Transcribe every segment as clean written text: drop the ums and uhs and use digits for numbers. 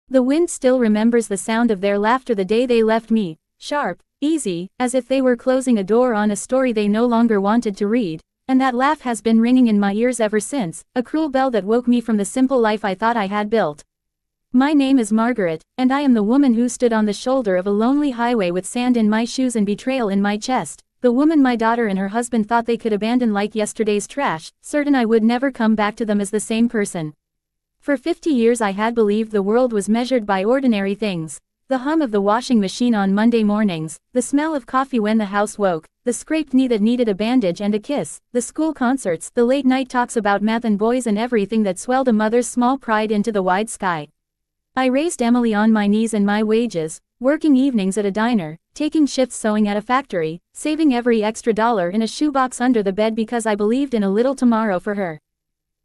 The wind still remembers the sound of their laughter the day they left me, sharp, easy, as if they were closing a door on a story they no longer wanted to read, and that laugh has been ringing in my ears ever since, a cruel bell that woke me from the simple life I thought I had built. My name is Margaret, and I am the woman who stood on the shoulder of a lonely highway with sand in my shoes and betrayal in my chest, the woman my daughter and her husband thought they could abandon like yesterday's trash, certain I would never come back to them as the same person. For 50 years I had believed the world was measured by ordinary things. The hum of the washing machine on Monday mornings, the smell of coffee when the house woke, the scraped knee that needed a bandage and a kiss, the school concerts, the late-night talks about math and boys and everything that swelled a mother's small pride into the wide sky. I raised Emily on my knees and my wages, working evenings at a diner, taking shifts sewing at a factory, saving every extra dollar in a shoebox under the bed because I believed in a little tomorrow for her.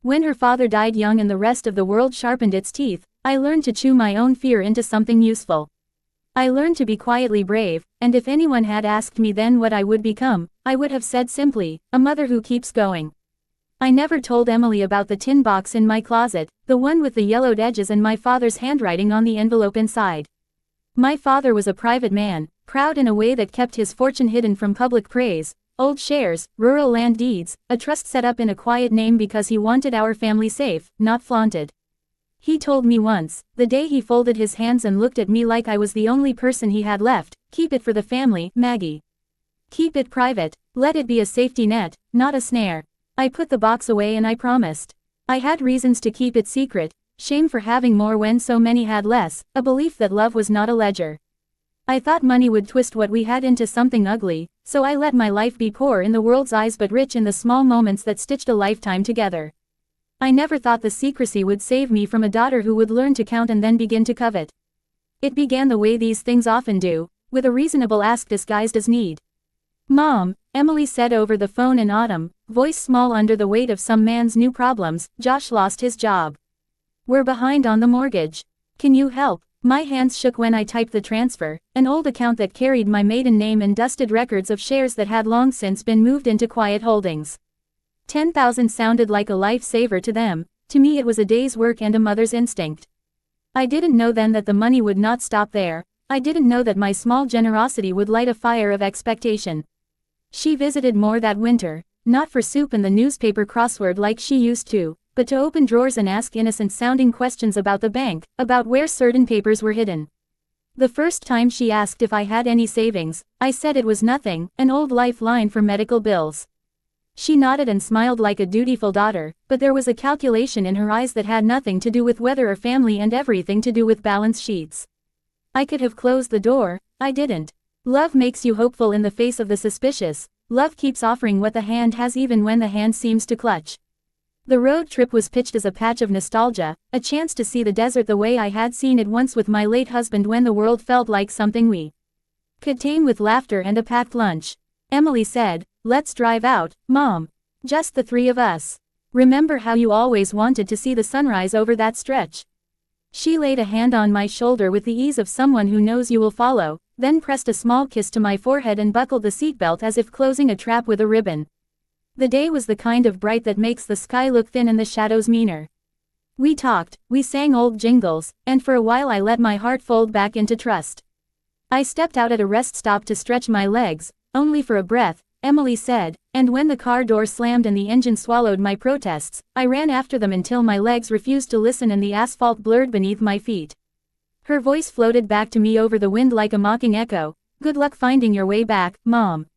When her father died young and the rest of the world sharpened its teeth, I learned to chew my own fear into something useful. I learned to be quietly brave, and if anyone had asked me then what I would become, I would have said simply, a mother who keeps going. I never told Emily about the tin box in my closet, the one with the yellowed edges and my father's handwriting on the envelope inside. My father was a private man, proud in a way that kept his fortune hidden from public praise. Old shares, rural land deeds, a trust set up in a quiet name because he wanted our family safe, not flaunted. He told me once, the day he folded his hands and looked at me like I was the only person he had left, keep it for the family, Maggie. Keep it private, let it be a safety net, not a snare. I put the box away and I promised. I had reasons to keep it secret, shame for having more when so many had less, a belief that love was not a ledger. I thought money would twist what we had into something ugly, so I let my life be poor in the world's eyes but rich in the small moments that stitched a lifetime together. I never thought the secrecy would save me from a daughter who would learn to count and then begin to covet. It began the way these things often do, with a reasonable ask disguised as need. "Mom," Emily said over the phone in autumn, voice small under the weight of some man's new problems, "Josh lost his job. We're behind on the mortgage. Can you help?" My hands shook when I typed the transfer, an old account that carried my maiden name and dusted records of shares that had long since been moved into quiet holdings. 10,000 sounded like a lifesaver to them, to me it was a day's work and a mother's instinct. I didn't know then that the money would not stop there, I didn't know that my small generosity would light a fire of expectation. She visited more that winter, not for soup and the newspaper crossword like she used to, but to open drawers and ask innocent-sounding questions about the bank, about where certain papers were hidden. The first time she asked if I had any savings, I said it was nothing, an old lifeline for medical bills. She nodded and smiled like a dutiful daughter, but there was a calculation in her eyes that had nothing to do with weather or family and everything to do with balance sheets. I could have closed the door, I didn't. Love makes you hopeful in the face of the suspicious, love keeps offering what the hand has even when the hand seems to clutch. The road trip was pitched as a patch of nostalgia, a chance to see the desert the way I had seen it once with my late husband when the world felt like something we could tame with laughter and a packed lunch. Emily said, "Let's drive out, Mom. Just the three of us. Remember how you always wanted to see the sunrise over that stretch?" She laid a hand on my shoulder with the ease of someone who knows you will follow, then pressed a small kiss to my forehead and buckled the seatbelt as if closing a trap with a ribbon. The day was the kind of bright that makes the sky look thin and the shadows meaner. We talked, we sang old jingles, and for a while I let my heart fold back into trust. I stepped out at a rest stop to stretch my legs, only for a breath, Emily said, and when the car door slammed and the engine swallowed my protests, I ran after them until my legs refused to listen and the asphalt blurred beneath my feet. Her voice floated back to me over the wind like a mocking echo, "Good luck finding your way back, Mom."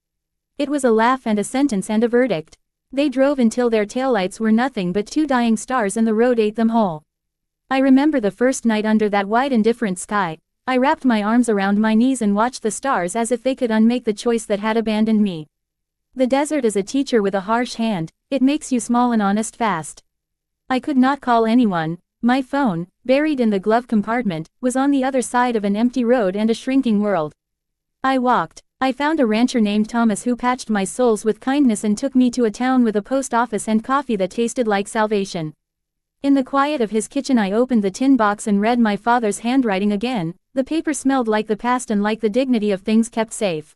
It was a laugh and a sentence and a verdict. They drove until their taillights were nothing but two dying stars and the road ate them whole. I remember the first night under that wide indifferent sky. I wrapped my arms around my knees and watched the stars as if they could unmake the choice that had abandoned me. The desert is a teacher with a harsh hand, it makes you small and honest fast. I could not call anyone, my phone, buried in the glove compartment, was on the other side of an empty road and a shrinking world. I walked. I found a rancher named Thomas who patched my soles with kindness and took me to a town with a post office and coffee that tasted like salvation. In the quiet of his kitchen I opened the tin box and read my father's handwriting again. The paper smelled like the past and like the dignity of things kept safe.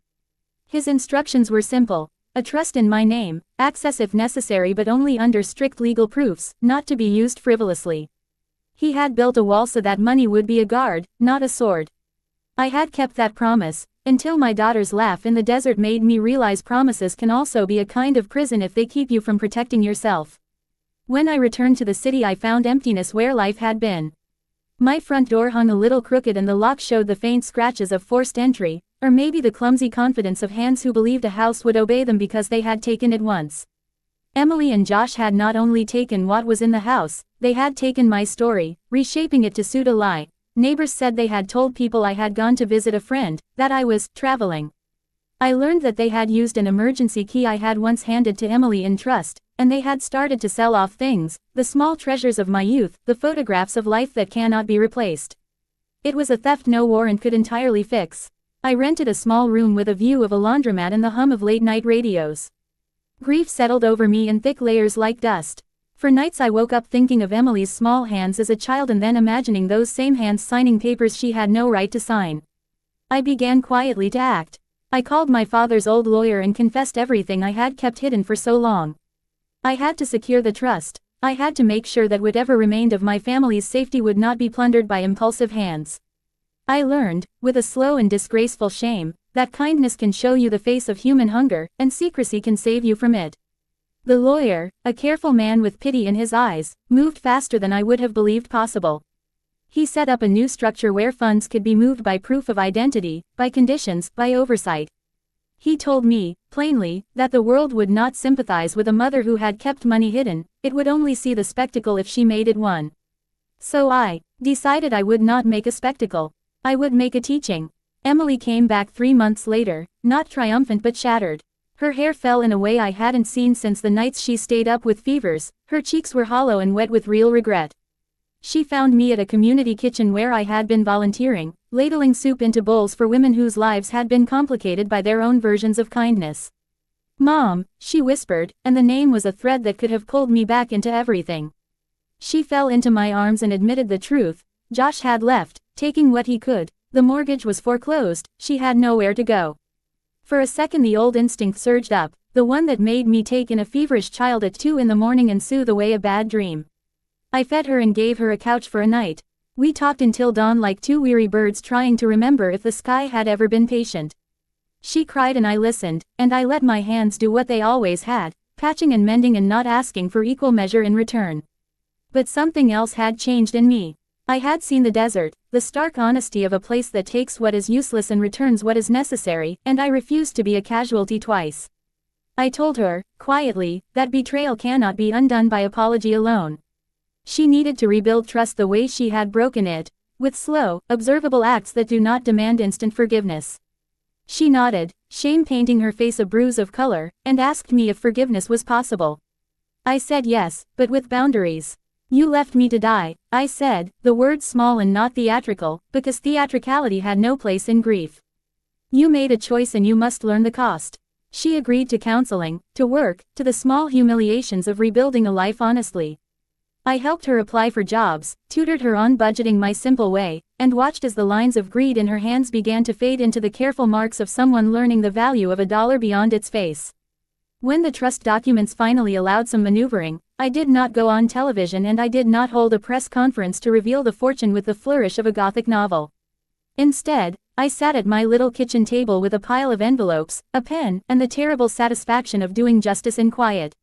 His instructions were simple: a trust in my name, access if necessary but only under strict legal proofs, not to be used frivolously. He had built a wall so that money would be a guard, not a sword. I had kept that promise, until my daughter's laugh in the desert made me realize promises can also be a kind of prison if they keep you from protecting yourself. When I returned to the city, I found emptiness where life had been. My front door hung a little crooked and the lock showed the faint scratches of forced entry, or maybe the clumsy confidence of hands who believed a house would obey them because they had taken it once. Emily and Josh had not only taken what was in the house, they had taken my story, reshaping it to suit a lie. Neighbors said they had told people I had gone to visit a friend, that I was traveling. I learned that they had used an emergency key I had once handed to Emily in trust, and they had started to sell off things, the small treasures of my youth, the photographs of life that cannot be replaced. It was a theft no warrant could entirely fix. I rented a small room with a view of a laundromat and the hum of late-night radios. Grief settled over me in thick layers like dust. For nights I woke up thinking of Emily's small hands as a child and then imagining those same hands signing papers she had no right to sign. I began quietly to act. I called my father's old lawyer and confessed everything I had kept hidden for so long. I had to secure the trust. I had to make sure that whatever remained of my family's safety would not be plundered by impulsive hands. I learned, with a slow and disgraceful shame, that kindness can show you the face of human hunger, and secrecy can save you from it. The lawyer, a careful man with pity in his eyes, moved faster than I would have believed possible. He set up a new structure where funds could be moved by proof of identity, by conditions, by oversight. He told me, plainly, that the world would not sympathize with a mother who had kept money hidden, it would only see the spectacle if she made it one. So I decided I would not make a spectacle. I would make a teaching. Emily came back 3 months later, not triumphant but shattered. Her hair fell in a way I hadn't seen since the nights she stayed up with fevers, her cheeks were hollow and wet with real regret. She found me at a community kitchen where I had been volunteering, ladling soup into bowls for women whose lives had been complicated by their own versions of kindness. "Mom," she whispered, and the name was a thread that could have pulled me back into everything. She fell into my arms and admitted the truth. Josh had left, taking what he could. The mortgage was foreclosed, she had nowhere to go. For a second the old instinct surged up, the one that made me take in a feverish child at 2 in the morning and soothe away a bad dream. I fed her and gave her a couch for a night. We talked until dawn like two weary birds trying to remember if the sky had ever been patient. She cried and I listened, and I let my hands do what they always had, patching and mending and not asking for equal measure in return. But something else had changed in me. I had seen the desert, the stark honesty of a place that takes what is useless and returns what is necessary, and I refused to be a casualty twice. I told her, quietly, that betrayal cannot be undone by apology alone. She needed to rebuild trust the way she had broken it, with slow, observable acts that do not demand instant forgiveness. She nodded, shame painting her face a bruise of color, and asked me if forgiveness was possible. I said yes, but with boundaries. "You left me to die," I said, the words small and not theatrical, because theatricality had no place in grief. "You made a choice and you must learn the cost." She agreed to counseling, to work, to the small humiliations of rebuilding a life honestly. I helped her apply for jobs, tutored her on budgeting my simple way, and watched as the lines of greed in her hands began to fade into the careful marks of someone learning the value of a dollar beyond its face. When the trust documents finally allowed some maneuvering, I did not go on television and I did not hold a press conference to reveal the fortune with the flourish of a Gothic novel. Instead, I sat at my little kitchen table with a pile of envelopes, a pen, and the terrible satisfaction of doing justice in quiet.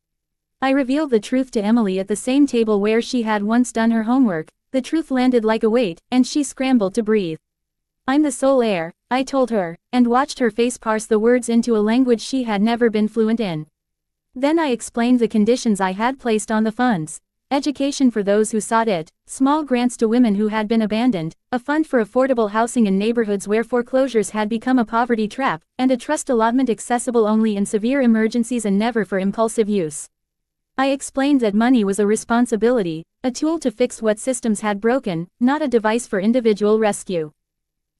I revealed the truth to Emily at the same table where she had once done her homework. The truth landed like a weight, and she scrambled to breathe. "I'm the sole heir," I told her, and watched her face parse the words into a language she had never been fluent in. Then I explained the conditions I had placed on the funds. Education for those who sought it, small grants to women who had been abandoned, a fund for affordable housing in neighborhoods where foreclosures had become a poverty trap, and a trust allotment accessible only in severe emergencies and never for impulsive use. I explained that money was a responsibility, a tool to fix what systems had broken, not a device for individual rescue.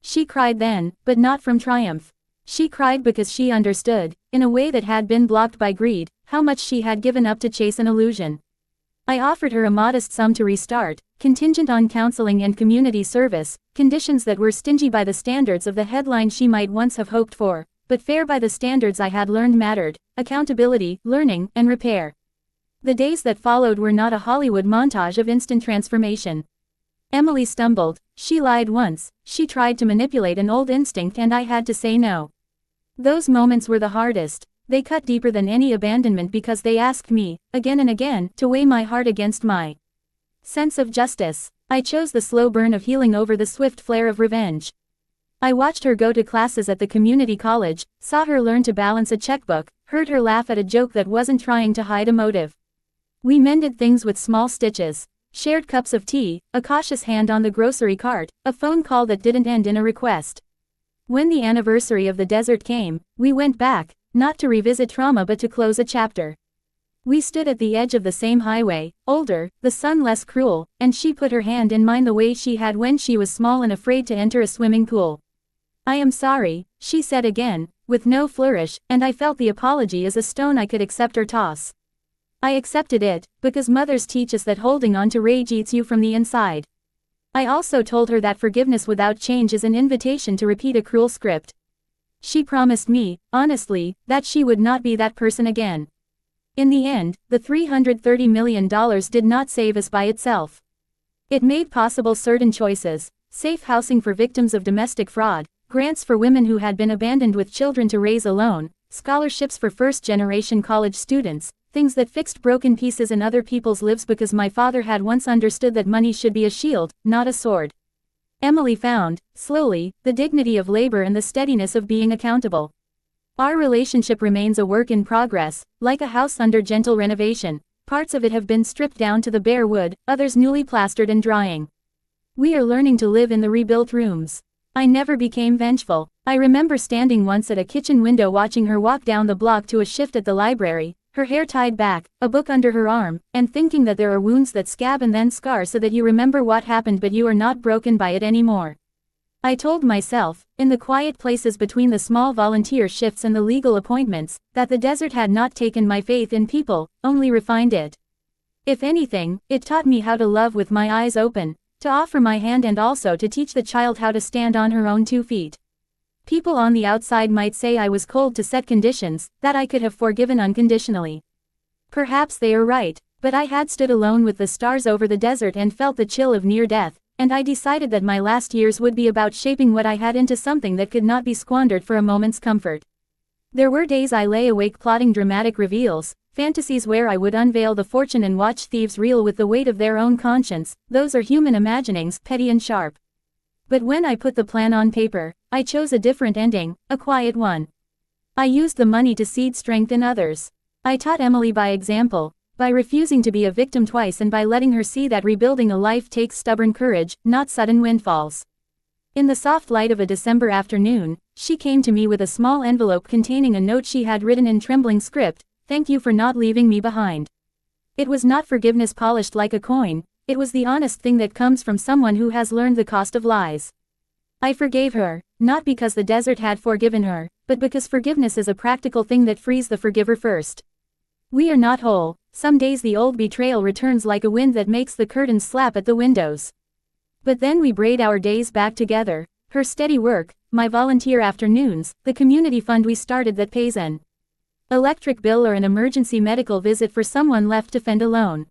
She cried then, but not from triumph. She cried because she understood, in a way that had been blocked by greed, how much she had given up to chase an illusion. I offered her a modest sum to restart, contingent on counseling and community service, conditions that were stingy by the standards of the headline she might once have hoped for, but fair by the standards I had learned mattered: accountability, learning, and repair. The days that followed were not a Hollywood montage of instant transformation. Emily stumbled. She lied once. She tried to manipulate an old instinct and I had to say no. Those moments were the hardest. They cut deeper than any abandonment because they asked me, again and again, to weigh my heart against my sense of justice. I chose the slow burn of healing over the swift flare of revenge. I watched her go to classes at the community college, saw her learn to balance a checkbook, heard her laugh at a joke that wasn't trying to hide a motive. We mended things with small stitches, shared cups of tea, a cautious hand on the grocery cart, a phone call that didn't end in a request. When the anniversary of the desert came, we went back, not to revisit trauma but to close a chapter. We stood at the edge of the same highway, older, the sun less cruel, and she put her hand in mine the way she had when she was small and afraid to enter a swimming pool. I am sorry, she said again, with no flourish, and I felt the apology as a stone I could accept or toss. I accepted it, because mothers teach us that holding on to rage eats you from the inside. I also told her that forgiveness without change is an invitation to repeat a cruel script. She promised me, honestly, that she would not be that person again. In the end, the $330 million did not save us by itself. It made possible certain choices: safe housing for victims of domestic fraud, grants for women who had been abandoned with children to raise alone, scholarships for first-generation college students, things that fixed broken pieces in other people's lives because my father had once understood that money should be a shield, not a sword. Emily found, slowly, the dignity of labor and the steadiness of being accountable. Our relationship remains a work in progress, like a house under gentle renovation. Parts of it have been stripped down to the bare wood, others newly plastered and drying. We are learning to live in the rebuilt rooms. I never became vengeful. I remember standing once at a kitchen window watching her walk down the block to a shift at the library, her hair tied back, a book under her arm, and thinking that there are wounds that scab and then scar so that you remember what happened but you are not broken by it anymore. I told myself, in the quiet places between the small volunteer shifts and the legal appointments, that the desert had not taken my faith in people, only refined it. If anything, it taught me how to love with my eyes open, to offer my hand and also to teach the child how to stand on her own 2 feet. People on the outside might say I was cold to set conditions, that I could have forgiven unconditionally. Perhaps they are right, but I had stood alone with the stars over the desert and felt the chill of near death, and I decided that my last years would be about shaping what I had into something that could not be squandered for a moment's comfort. There were days I lay awake plotting dramatic reveals, fantasies where I would unveil the fortune and watch thieves reel with the weight of their own conscience. Those are human imaginings, petty and sharp. But when I put the plan on paper, I chose a different ending, a quiet one. I used the money to seed strength in others. I taught Emily by example, by refusing to be a victim twice and by letting her see that rebuilding a life takes stubborn courage, not sudden windfalls. In the soft light of a December afternoon, she came to me with a small envelope containing a note she had written in trembling script: "Thank you for not leaving me behind." It was not forgiveness polished like a coin, it was the honest thing that comes from someone who has learned the cost of lies. I forgave her, not because the desert had forgiven her, but because forgiveness is a practical thing that frees the forgiver first. We are not whole. Some days the old betrayal returns like a wind that makes the curtains slap at the windows. But then we braid our days back together, her steady work, my volunteer afternoons, the community fund we started that pays an electric bill or an emergency medical visit for someone left to fend alone.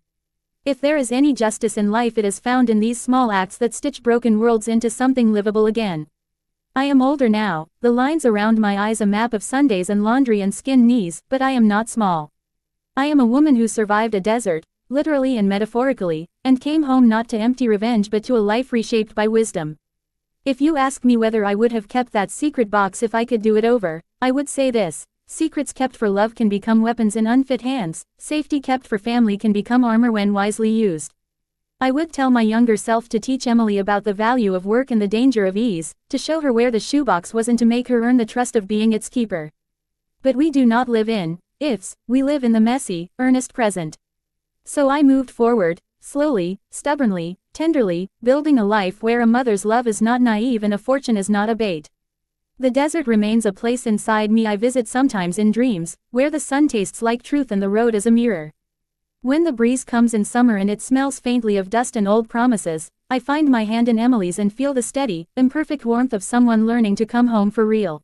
If there is any justice in life, it is found in these small acts that stitch broken worlds into something livable again. I am older now, the lines around my eyes a map of Sundays and laundry and skinned knees, but I am not small. I am a woman who survived a desert, literally and metaphorically, and came home not to empty revenge but to a life reshaped by wisdom. If you ask me whether I would have kept that secret box if I could do it over, I would say this: secrets kept for love can become weapons in unfit hands, safety kept for family can become armor when wisely used. I would tell my younger self to teach Emily about the value of work and the danger of ease, to show her where the shoebox was and to make her earn the trust of being its keeper. But we do not live in ifs, we live in the messy, earnest present. So I moved forward, slowly, stubbornly, tenderly, building a life where a mother's love is not naive and a fortune is not a bait. The desert remains a place inside me I visit sometimes in dreams, where the sun tastes like truth and the road is a mirror. When the breeze comes in summer and it smells faintly of dust and old promises, I find my hand in Emily's and feel the steady, imperfect warmth of someone learning to come home for real.